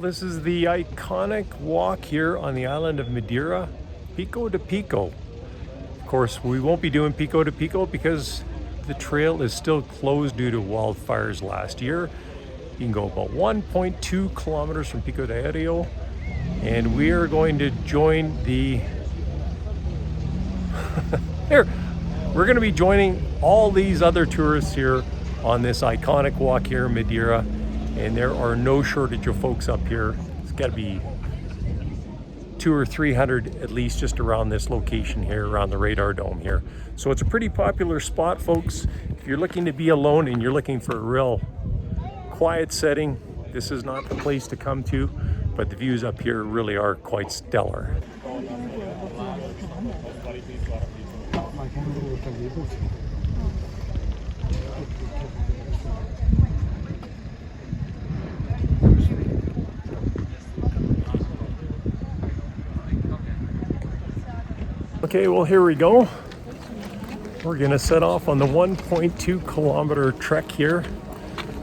This is the iconic walk here on the island of Madeira, Pico de Pico. Of course, we won't be doing Pico de Pico because the trail is still closed due to wildfires last year. You can go about 1.2 kilometers from Pico de Ario, and we are going to join the here. We're going to be joining all these other tourists here on this iconic walk here in Madeira, and there are no shortage of folks up here. It's got to be 200 or 300 at least just around this location here, around the radar dome here. So it's a pretty popular spot, folks. If you're looking to be alone and you're looking for a real quiet setting, this is not the place to come to, but the views up here really are quite stellar. Okay, well, here we go. We're gonna set off on the 1.2 kilometer trek here.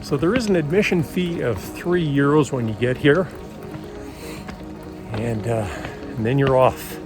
So there is an admission fee of €3 when you get here, and then you're off.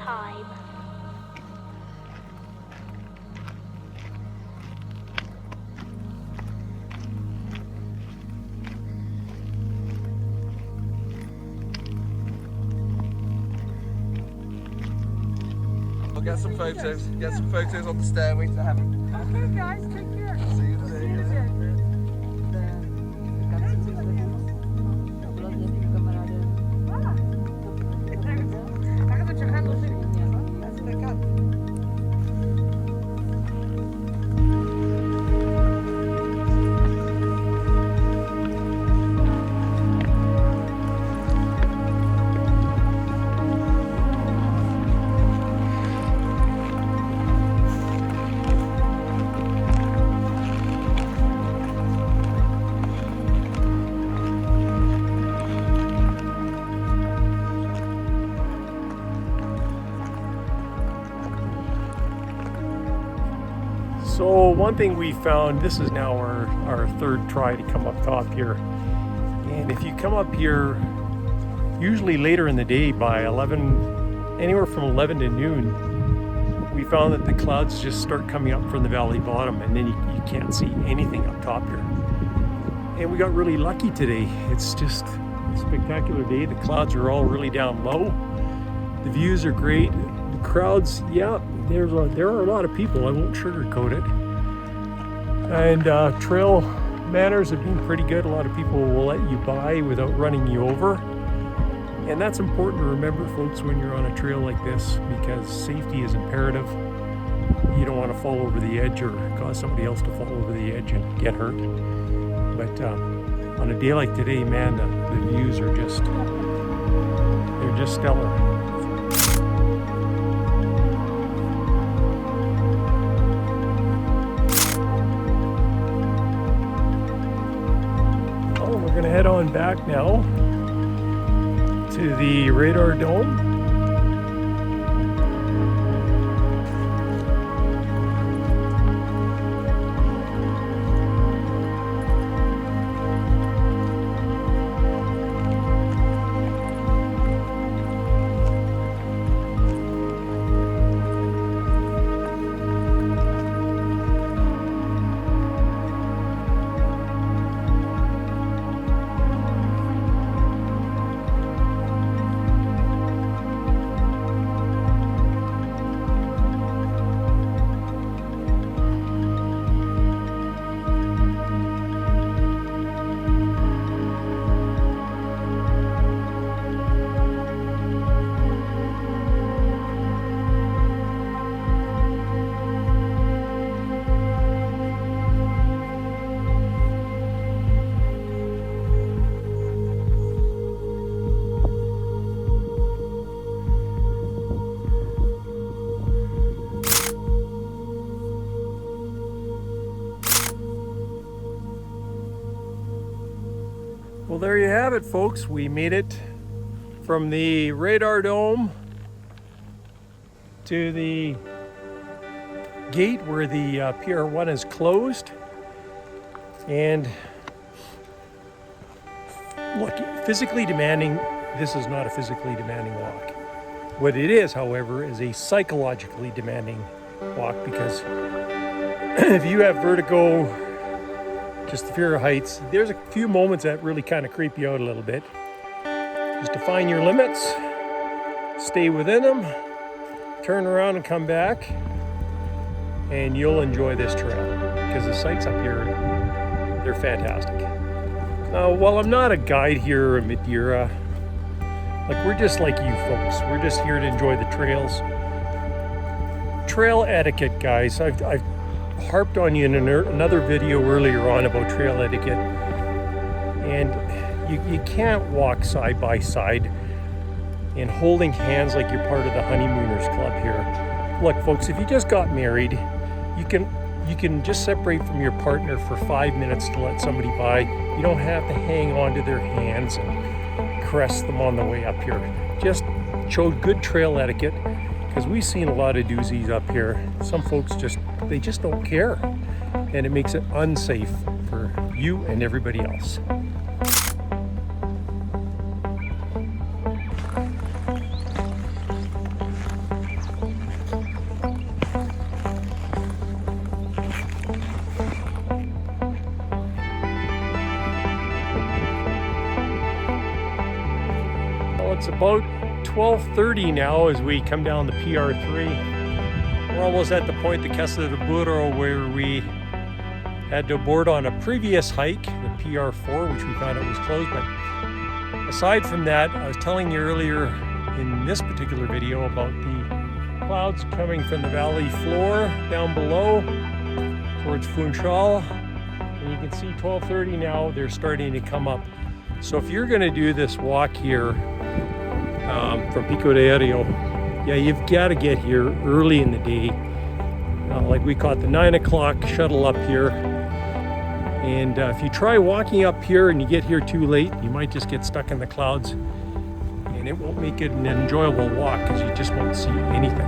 Time. We'll get some photos. Get some photos on the stairway to heaven. Okay, guys, take care. See you See you later. soon. So one thing we found, this is now our third try to come up top here. And if you come up here, usually later in the day by 11, anywhere from 11 to noon, we found that the clouds just start coming up from the valley bottom, and then you can't see anything up top here. And we got really lucky today. It's just a spectacular day. The clouds are all really down low. The views are great. The crowds, yeah, there are a lot of people. I won't sugarcoat it. And trail manners have been pretty good. A lot of people will let you by without running you over. And that's important to remember, folks, when you're on a trail like this, because safety is imperative. You don't want to fall over the edge or cause somebody else to fall over the edge and get hurt. But on a day like today, man, the views are just, they're just stellar. We're gonna head on back now to the radar dome. Well, there you have it, folks. We made it from the radar dome to the gate where the PR1 is closed. And look, physically demanding, this is not a physically demanding walk. What it is, however, is a psychologically demanding walk, because if you have vertigo, just the fear of heights, there's a few moments that really kind of creep you out a little bit. Just define your limits, stay within them, turn around and come back, and you'll enjoy this trail, because the sights up here, they're fantastic. Now, while I'm not a guide here in Madeira, like, we're just like you folks. We're just here to enjoy the trails. Trail etiquette, guys. I've harped on you in another video earlier on about trail etiquette, and you can't walk side by side and holding hands like you're part of the honeymooners club here. Look, folks, if you just got married, you can just separate from your partner for 5 minutes to let somebody by. You don't have to hang on to their hands and caress them on the way up here. Just show good trail etiquette, because we've seen a lot of doozies up here. Some folks they just don't care, and it makes it unsafe for you and everybody else. Well, it's about 12:30 now as we come down the PR3. We're almost at the point, the Casa de Burro, where we had to board on a previous hike, the PR4, which we found out was closed. But aside from that, I was telling you earlier in this particular video about the clouds coming from the valley floor down below towards Funchal. And you can see 12:30 now, they're starting to come up. So if you're going to do this walk here from Pico de Ario, yeah, you've got to get here early in the day. Like, we caught the 9 o'clock shuttle up here. And if you try walking up here and you get here too late, you might just get stuck in the clouds. And it won't make it an enjoyable walk, because you just won't see anything.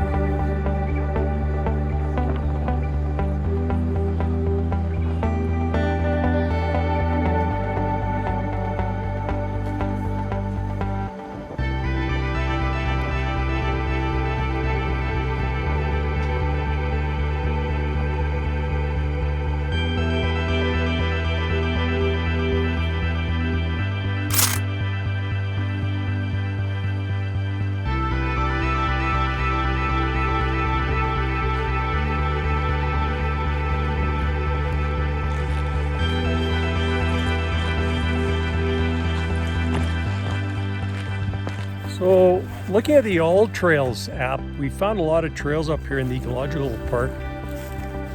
So looking at the All Trails app, we found a lot of trails up here in the Ecological Park.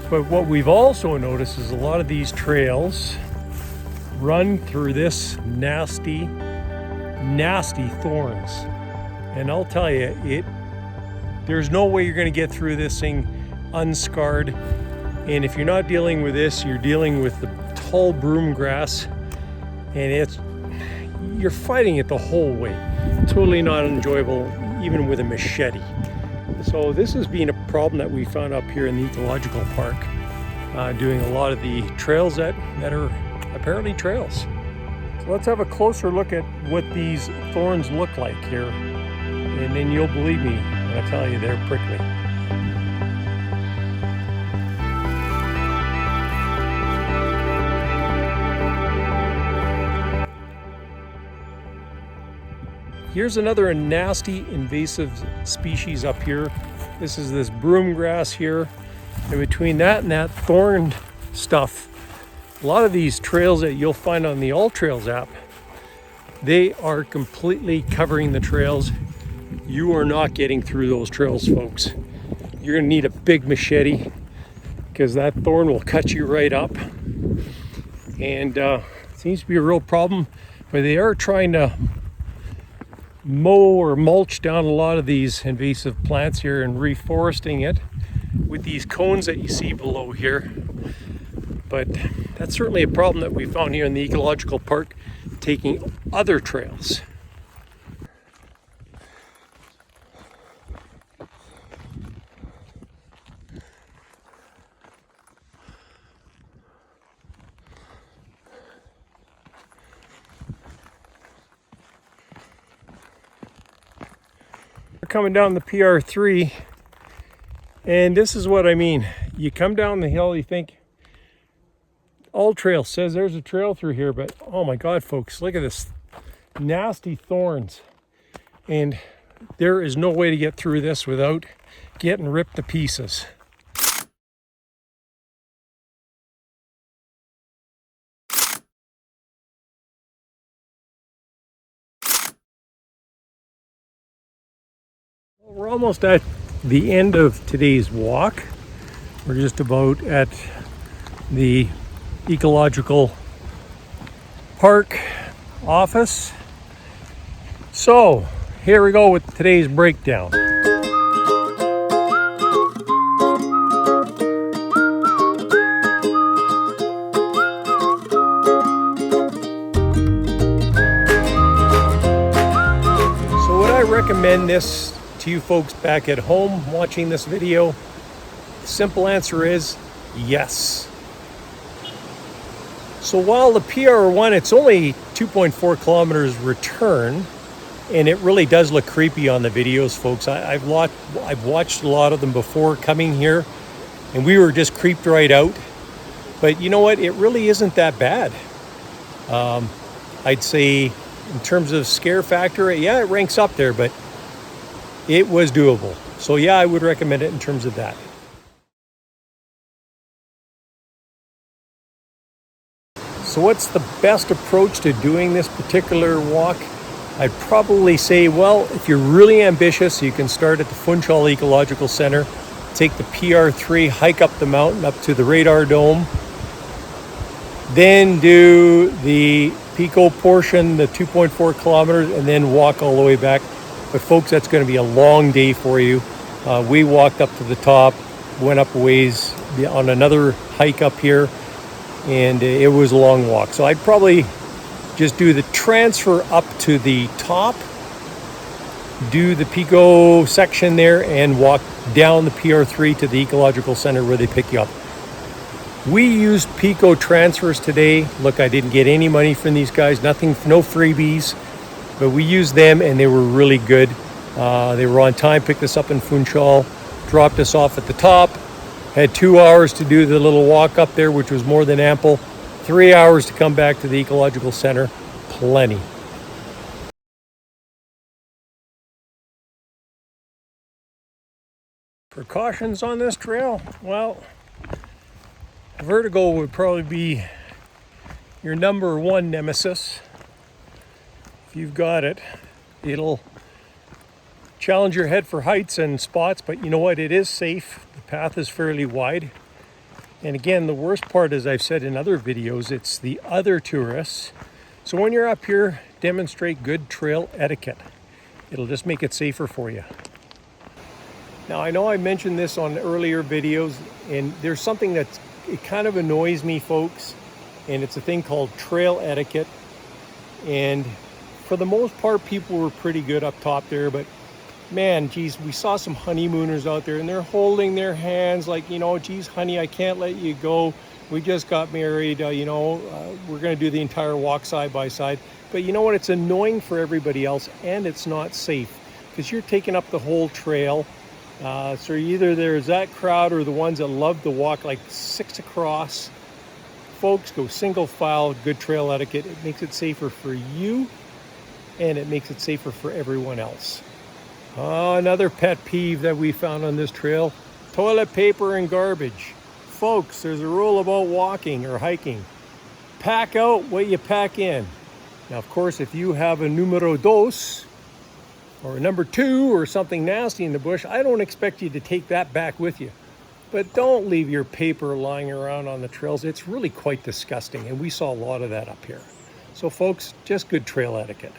But what we've also noticed is a lot of these trails run through this nasty thorns. And I'll tell you, there's no way you're going to get through this thing unscarred. And if you're not dealing with this, you're dealing with the tall broom grass, and you're fighting it the whole way. Totally not enjoyable, even with a machete. So this has been a problem that we found up here in the Ecological Park, doing a lot of the trails that are apparently trails. So let's have a closer look at what these thorns look like here, and then you'll believe me when I tell you they're prickly. Here's another nasty invasive species up here. This is this broom grass here. And between that and that thorn stuff, a lot of these trails that you'll find on the All Trails app, they are completely covering the trails. You are not getting through those trails, folks. You're gonna need a big machete because that thorn will cut you right up. And it seems to be a real problem, but they are trying to mow or mulch down a lot of these invasive plants here and reforesting it with these cones that you see below here. But that's certainly a problem that we found here in the Ecological Park, taking other trails. We're coming down the PR3, and this is what I mean. You come down the hill, you think, All Trail says there's a trail through here, but oh my God, folks, look at this nasty thorns. And there is no way to get through this without getting ripped to pieces. We're almost at the end of today's walk. We're just about at the Ecological Park office. So here we go with today's breakdown. So would I recommend this to you folks back at home watching this video? The simple answer is yes. So while the PR1, it's only 2.4 kilometers return, and it really does look creepy on the videos, folks. I've watched a lot of them before coming here, and we were just creeped right out. But you know what? It really isn't that bad. I'd say in terms of scare factor, yeah, it ranks up there, but it was doable. So yeah, I would recommend it in terms of that. So what's the best approach to doing this particular walk? I'd probably say, well, if you're really ambitious, you can start at the Funchal Ecological Center, take the PR3, hike up the mountain up to the radar dome, then do the Pico portion, the 2.4 kilometers, and then walk all the way back. But folks, that's going to be a long day for you. We walked up to the top, went up a ways on another hike up here, and it was a long walk. So I'd probably just do the transfer up to the top, do the Pico section there, and walk down the PR3 to the Ecological Center where they pick you up. We used Pico transfers today. Look, I didn't get any money from these guys, nothing, no freebies, but we used them and they were really good. They were on time, picked us up in Funchal, dropped us off at the top, had 2 hours to do the little walk up there, which was more than ample. 3 hours to come back to the Ecological Center, plenty. Precautions on this trail? Well, vertigo would probably be your number one nemesis. If you've got it, it'll challenge your head for heights and spots, but you know what? It is safe. The path is fairly wide. And again, the worst part, as I've said in other videos, it's the other tourists. So when you're up here, demonstrate good trail etiquette. It'll just make it safer for you. Now, I know I mentioned this on earlier videos, and there's something that it kind of annoys me, folks, and it's a thing called trail etiquette. And for the most part, people were pretty good up top there, but man, geez, we saw some honeymooners out there and they're holding their hands like, you know, geez, honey, I can't let you go. We just got married, we're going to do the entire walk side by side. But you know what? It's annoying for everybody else, and it's not safe because you're taking up the whole trail. So either there's that crowd or the ones that love to walk like 6 across. Folks, go single file, good trail etiquette. It makes it safer for you, and it makes it safer for everyone else. Another pet peeve that we found on this trail, toilet paper and garbage. Folks, there's a rule about walking or hiking. Pack out what you pack in. Now, of course, if you have a numero dos or a number 2 or something nasty in the bush, I don't expect you to take that back with you. But don't leave your paper lying around on the trails. It's really quite disgusting, and we saw a lot of that up here. So folks, just good trail etiquette.